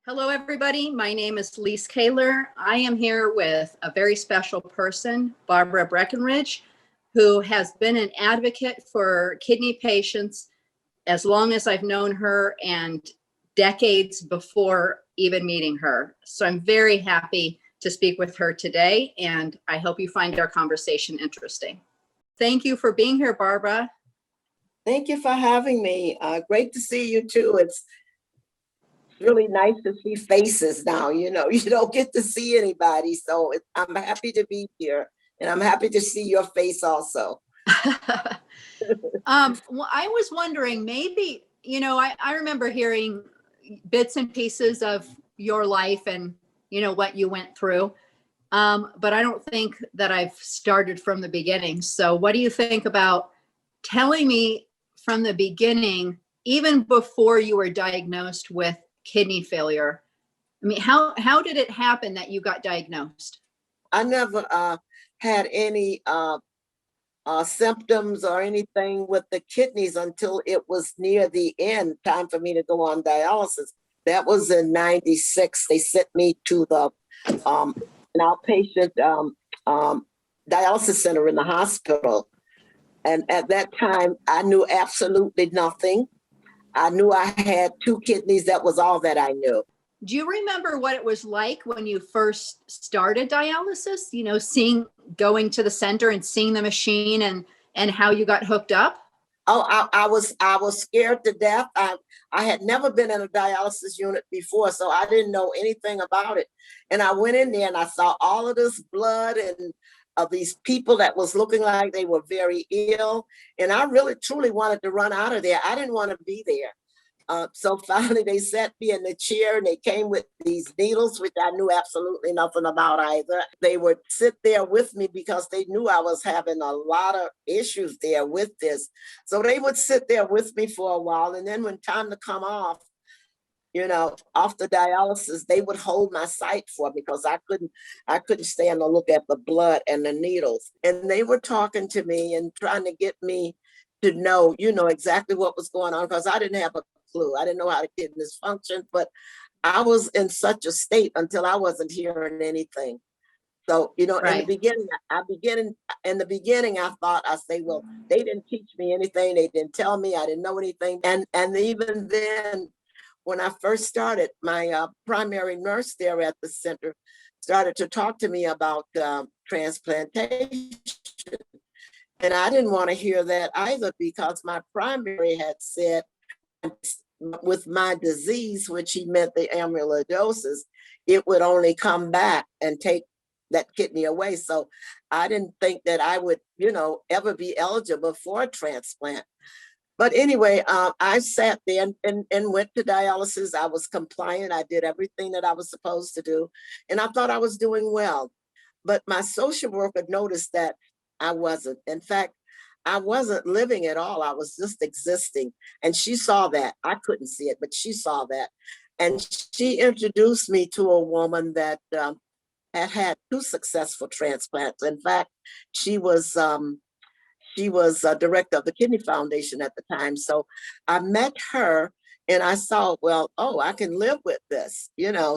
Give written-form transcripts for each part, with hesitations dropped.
Hello, everybody. My name is Lise Kaler. I am here with a very special person, Barbara Breckenridge, who has been an advocate for kidney patients as long as I've known her and decades before even meeting her. So I'm very happy to speak with her today, and I hope you find our conversation interesting. Thank you for being here, Barbara. Thank you for having me. Great to see you too. It's really nice to see faces now. You don't get to see anybody. So I'm happy to be here, and I'm happy to see your face also. Well, I was wondering, maybe, I remember hearing bits and pieces of your life and, what you went through. But I don't think that I've started from the beginning. So what do you think about telling me from the beginning, even before you were diagnosed with kidney failure? I mean, how did it happen that you got diagnosed? I never had any symptoms or anything with the kidneys until it was near the end, time for me to go on dialysis. That was in 96. They sent me to the an outpatient dialysis center in the hospital. And at that time, I knew absolutely nothing. I knew I had 2 kidneys. That was all that I knew. Do you remember what it was like when you first started dialysis? Going to the center and seeing the machine and how you got hooked up? Oh, I was scared to death. I had never been in a dialysis unit before, so I didn't know anything about it. And I went in there and I saw all of this blood and of these people that was looking like they were very ill. And I really, truly wanted to run out of there. I didn't want to be there. So finally they sat me in the chair and they came with these needles, which I knew absolutely nothing about either. They would sit there with me because they knew I was having a lot of issues there with this. So they would sit there with me for a while. And then when time to come off, off the dialysis, they would hold my sight for me because I couldn't stand to look at the blood and the needles. And they were talking to me and trying to get me to know, exactly what was going on, because I didn't have a clue. I didn't know how the kidneys functioned, but I was in such a state until I wasn't hearing anything. So, Right. in the beginning, I thought, well, they didn't teach me anything. They didn't tell me. I didn't know anything. And even then, when I first started, my primary nurse there at the center started to talk to me about transplantation. And I didn't want to hear that either, because my primary had said with my disease, which he meant the amyloidosis, it would only come back and take that kidney away. So I didn't think that I would, ever be eligible for a transplant. But anyway, I sat there and went to dialysis. I was compliant. I did everything that I was supposed to do. And I thought I was doing well. But my social worker noticed that I wasn't. In fact, I wasn't living at all. I was just existing. And she saw that. I couldn't see it, but she saw that. And she introduced me to a woman that had 2 successful transplants. In fact, she was director of the Kidney Foundation at the time. So I met her and I saw, well, I can live with this,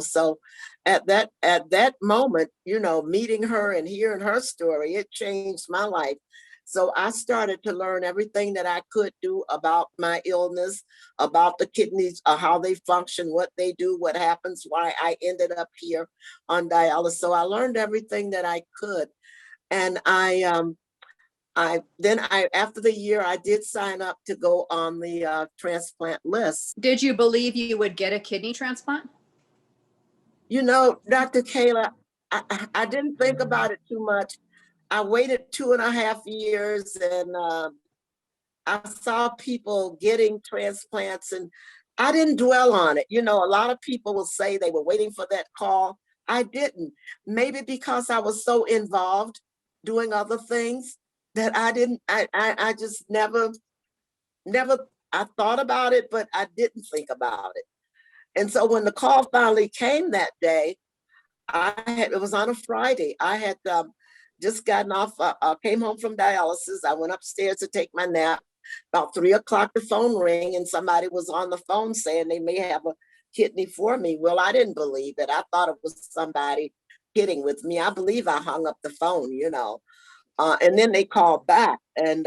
So at that moment, meeting her and hearing her story, it changed my life. So I started to learn everything that I could do about my illness, about the kidneys, how they function, what they do, what happens, why I ended up here on dialysis. So I learned everything that I could. And after the year, I did sign up to go on the transplant list. Did you believe you would get a kidney transplant? Dr. Kayla, I didn't think about it too much. I waited 2.5 years and I saw people getting transplants and I didn't dwell on it. A lot of people will say they were waiting for that call. I didn't. Maybe because I was so involved doing other things that I just never, I thought about it, but I didn't think about it. And so when the call finally came that day, it was on a Friday. I had just gotten off, came home from dialysis. I went upstairs to take my nap. About 3 o'clock, the phone rang and somebody was on the phone saying they may have a kidney for me. Well, I didn't believe it. I thought it was somebody kidding with me. I believe I hung up the phone, and then they called back, and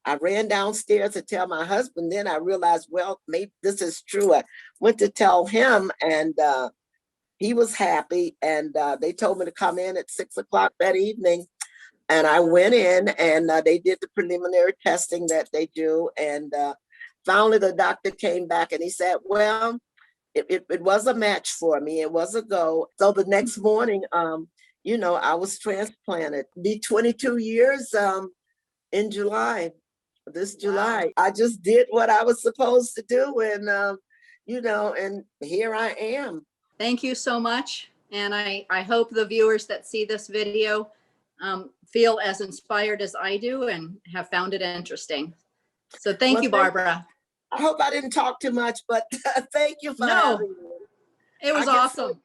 I ran downstairs to tell my husband. Then I realized, well, maybe this is true. I went to tell him, and he was happy. And they told me to come in at 6 o'clock that evening. And I went in, and they did the preliminary testing that they do. And finally, the doctor came back and he said, well, it was a match for me. It was a go. So the next morning, I was transplanted. Be 22 years in July, this July. I just did what I was supposed to do. And, and here I am. Thank you so much. And I hope the viewers that see this video feel as inspired as I do and have found it interesting. So thank you, Barbara. I hope I didn't talk too much, but thank you for No, having me. it was I get so awesome.